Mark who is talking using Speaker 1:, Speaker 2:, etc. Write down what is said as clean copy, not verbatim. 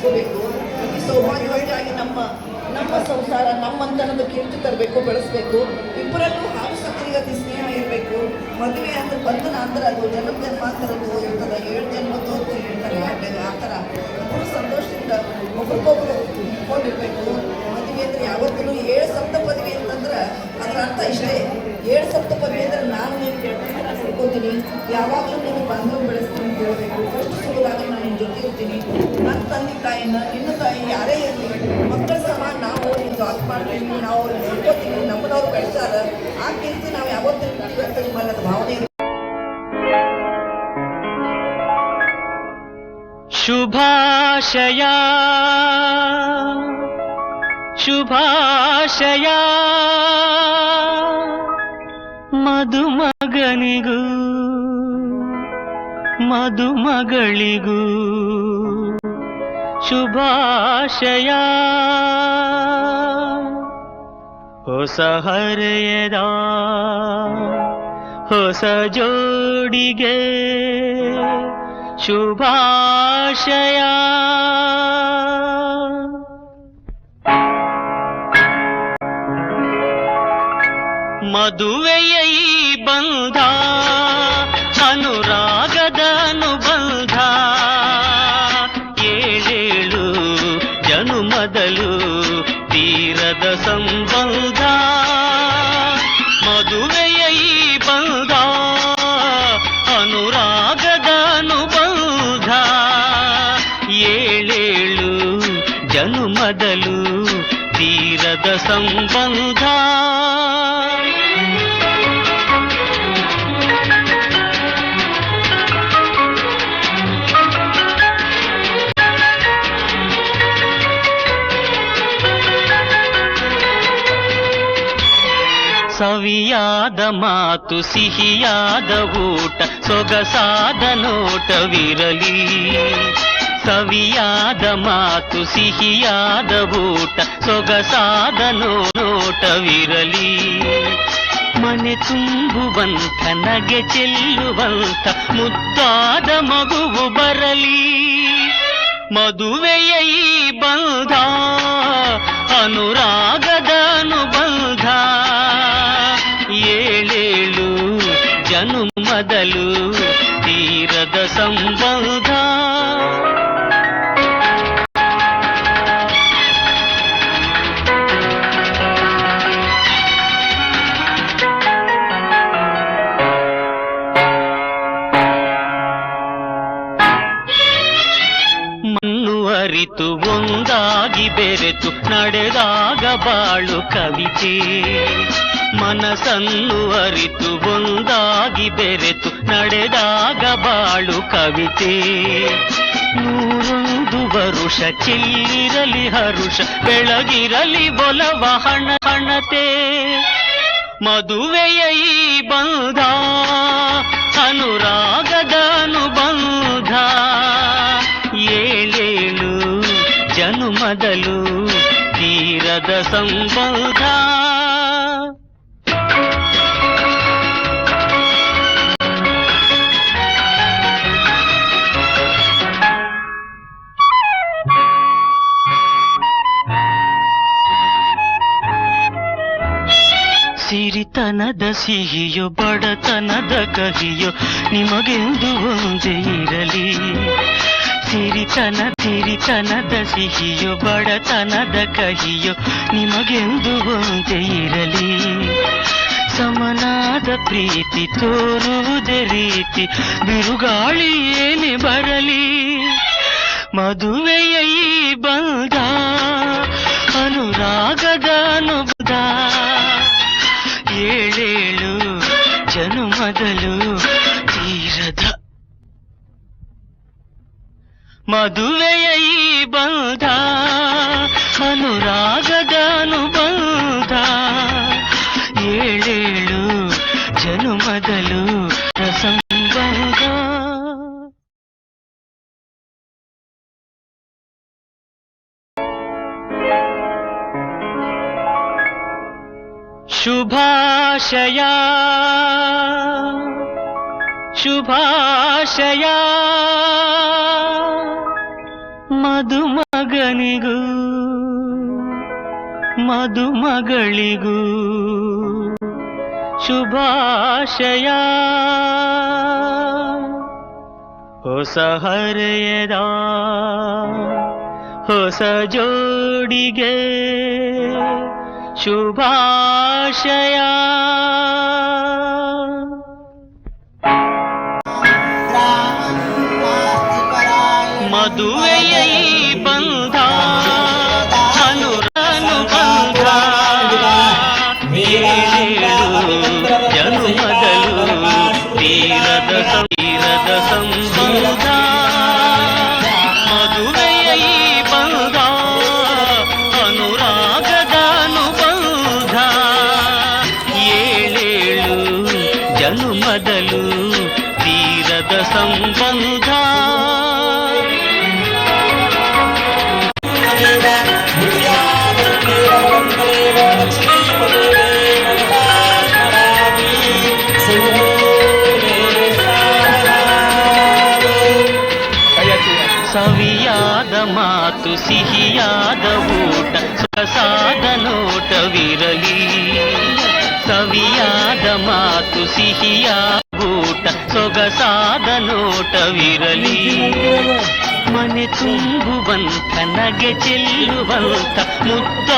Speaker 1: ಬೆಳೆಸ್ಕೋಬೇಕು. ಅತಿ ಸೌಭಾಗ್ಯವಾಗಿ ನಮ್ಮ ಸಂಸಾರ ನಮ್ಮಂತನದ ಕೀರ್ತಿ ತರಬೇಕು, ಬೆಳೆಸ್ಬೇಕು. ಇಬ್ಬರಲ್ಲೂ ಹಾಲು ಸಕ್ಕರೆಗೆ ಅತಿ ಸ್ನೇಹ ಇರಬೇಕು. ಮದುವೆ ಅಂದ್ರೆ ಬಂಧನ ಅಂದ್ರೆ ಅದು ಜನ್ಮಾಂತರದ್ದು ಇರ್ತದೆ, 7 ಜನ್ಮದ್ದು ಅಂತ ಹೇಳ್ತಾರೆ. ಆ ಥರ ಇಬ್ಬರು ಸಂತೋಷದಿಂದ ಒಬ್ರಿಗೊಬ್ರು ಇಟ್ಕೊಂಡಿರ್ಬೇಕು. ಮದುವೆ ಅಂದ್ರೆ ಯಾವತ್ತೂ 7 ಸಪ್ತಪದಿ ಅಂತಂದ್ರೆ ಅದರ ಅರ್ಥ ಇಷ್ಟೇ. 7 ಸಪ್ತಪದಿ ಅಂದ್ರೆ ನಾನು ನೀನು ಕೇಳ್ತೀನಿ, ನಾನು ತಿಳ್ಕೊತೀನಿ, ಯಾವಾಗಲೂ ನೀನು ಬಾಂಧವ್ಯ ಬೆಳೆಸ್ತೀನಿ ಅಂತ ಹೇಳಬೇಕು. ಫಸ್ಟ್ ಸಿಗೋದಾಗ ನಾನು ನಿನ್ನ ಜೊತೆ ಇರ್ತೀನಿ. ನನ್ನ ತಂದೆ ತಾಯಿನ ನಿನ್ನ ತಾಯಿ ಯಾರೇ ಇರಲಿ ಮಕ್ಕಳ ಸಮಾನ ನಾವು ನಿಂದು ಆತ್ ಮಾಡ್ತೀವಿ, ನಾವು ಅವ್ರಿಗೆ ತಿಳ್ಕೊತೀವಿ, ನಮ್ಮದವ್ರು ಬೆಳೆಸಾರ ಆ ಕೀರ್ತಿ ನಾವು ಯಾವತ್ತೂ ಇರ್ತೀವಿ ಅಂತ ನಿಮ್ಮಲ್ಲಿ ಅದು ಭಾವನೆ ಇರುತ್ತೆ.
Speaker 2: ಶುಭಾಶಯ ಶುಭಾಶಯ ಮದುಮಗನಿಗೂ ಮದುಮಗಳಿಗೂ ಶುಭಾಶಯ. ಹೊಸ ಹರೆಯದ ಹೊಸ ಜೋಡಿಗೆ ಶುಭಾಶಯ. ಮದುವೆಯ ಈ ಬಂಧ ಅನುರಾಗದ ಅನುಬಂಧ, 7 ಜನುಮದಲು ತೀರದ ಸಂಬಂಧ. ಮದುವೆಯ ಈ ಬಂಧ ಅನುರಾಗದ ಅನುಬಂಧ, 7 ಜನುಮದಲು ತೀರದ ಸಂಬಂಧ. ಸವಿಯಾದ ಮಾತು ಸಿಹಿಯಾದ ಊಟ ಸೊಗಸಾದ ನೋಟವಿರಲಿ. ಸವಿಯಾದ ಮಾತು ಸಿಹಿಯಾದ ಊಟ ಸೊಗಸಾದ ನೋಟವಿರಲಿ. ಮನೆ ತುಂಬುವಂಥ ನಗೆ ಚೆಲ್ಲುವಂಥ ಮುದ್ದಾದ ಮಗುವು ಬರಲಿ. ಮದುವೆಯ ಈ ಬಂಧ ಅನುರಾಗದ ಅನುಬಂಧ, 7 ಜನುಮದಲು ತೀರದ ಸಂಬಂಧ. ಮಣ್ಣು ಅರಿತು ಒಂದಾಗಿ ಬೆರೆತು ನಡೆದಾಗ ಬಾಳು ಕವಿತೆ. ಮನಸ್ಸನ್ನು ಅರಿತು ಒಂದಾಗಿ ಬೆರೆತು ನಡೆದಾಗ ಬಾಳು ಕವಿತೆ. 101 ವರುಷ ಚಿಲ್ಲಿರಲಿ ಹರುಷ, ಬೆಳಗಿರಲಿ ಒಲವ ಹಣತೆ. ಮದುವೆಯ ಈ ಬಂಧ ಅನುರಾಗದ ಅನುಬಂಧ, 7 ಜನುಮದಲು ತೀರದ ಸಂಬಂಧ. ಸಿರಿತನದ ಸಿಹಿಯೋ ಬಡತನದ ಕಹಿಯೋ ನಿಮಗೆಂದು ಒಂದೇ ಇರಲಿ. ಸಿರಿತನದ ಸಿಹಿಯೋ ಬಡತನದ ಕಹಿಯೋ ನಿಮಗೆಂದು ಒಂದೇ ಇರಲಿ. ಸಮನಾದ ಪ್ರೀತಿ ತೋರುವುದೇ ರೀತಿ ಬಿರುಗಾಳಿ ಏನೇ ಬರಲಿ. ಮದುವೆಯ ಈ ಬಂಧ ಅನುರಾಗದ ಅನುಬಂಧ, 7 ಜನುಮದಲು ತೀರದ. ಮದುವೆಯ ಈ ಬಂಧ ಅನುರಾಗದ ಅನುಬಂಧ, 7 ಜನುಮದಲು ಸಂಬಂಧ. ಶುಭಾಶಯ ಶುಭಾಶಯ ಮಧುಮ ಮದುಮಗಳಿಗೂ ಶುಭಾಶಯ. ಹೊಸ ಹರೆಯದ ಹೊಸ ಜೋಡಿಗೆ ಶುಭಾಶಯ. ಮದುವೆಯ ಈ ಬಂಧ ಅನುಬಂಧ ಏಳೇಳು ಜನುಮದಲು ತೀರದ ಸಂಬಂಧ. ಮದುವೆಯ ಈ ಬಂಧ ಅನುರಾಗದ ಅನುಬಂಧ ಏಳೇಳು ಜನುಮದಲು ತೀರದ ಸಂಬಂಧ. ಸವಿಯಾದ ಮಾತು ಸಿಹಿಯಾದ ಊಟ ಸೊಗಸಾದ ನೋಟವಿರಲಿ. ಸವಿಯಾದ ಮಾತು ಸಿಹಿಯಾದ ಊಟ ಸೊಗಸಾದ ನೋಟವಿರಲಿ. ಮನೆ ತುಂಬುವಂತ ನಗೆ ಚೆಲ್ಲುವಂತ ಮುದ್ದ